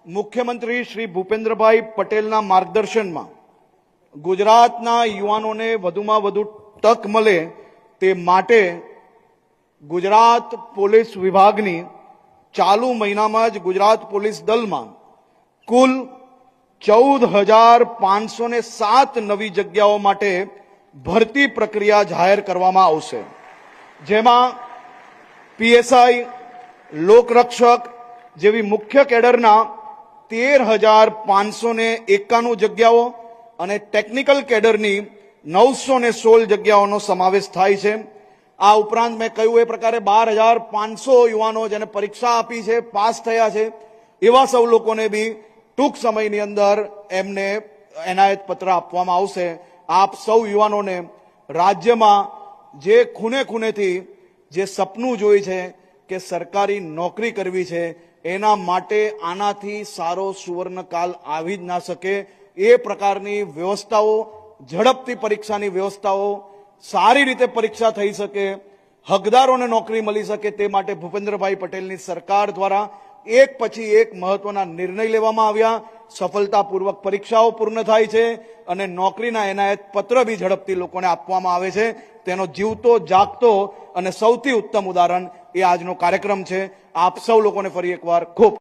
મુખ્યમંત્રી શ્રી ભૂપેન્દ્રભાઈ પટેલના માર્ગદર્શનમાં ગુજરાતના યુવાનોને વધુમાં વધુ તક મળે તે માટે ગુજરાત પોલીસ વિભાગની ચાલુ મહિનામાં જ ગુજરાત પોલીસ દળમાં કુલ 14,507 નવી જગ્યાઓ માટે ભરતી પ્રક્રિયા જાહેર કરવામાં આવશે, જેમાં પીએસઆઈ, લોકરક્ષક જેવી મુખ્ય કેડરના 13,591 જગ્યાઓ અને ટેકનિકલ કેડરની 916 જગ્યાઓનો સમાવેશ થાય છે। આ ઉપરાંત મેં કહ્યું એ પ્રકારે 12,500 યુવાનો જેને પરીક્ષા આપી છે, પાસ થયા છે, એવા સૌ લોકોને બી ટૂંક સમયની અંદર એમને એનાયત પત્ર આપવામાં આવશે। આપ સૌ યુવાનોને રાજ્યમાં જે ખૂણે ખૂણેથી જે સપનું જોઈ છે કે સરકારી નોકરી કરવી છે, એના માટે આનાથી સારો સુવર્ણકાલ આવી જ ના શકે। એ પ્રકારની વ્યવસ્થાઓ, ઝડપથી પરીક્ષાની વ્યવસ્થાઓ, સારી રીતે પરીક્ષા થઈ શકે, હકદારોને નોકરી મળી શકે, તે માટે ભૂપેન્દ્રભાઈ પટેલની સરકાર દ્વારા એક પછી એક મહત્વના નિર્ણય લેવામાં આવ્યા। સફળતાપૂર્વક પરીક્ષાઓ પૂર્ણ થાય છે અને નોકરીના એનાયત પત્ર બી ઝડપથી લોકોને આપવામાં આવે છે। તેનો જીવતો જાગતો અને સૌથી ઉત્તમ ઉદાહરણ એ આજનો કાર્યક્રમ છે। આપ સૌ લોકોને ફરી એકવાર ખૂબ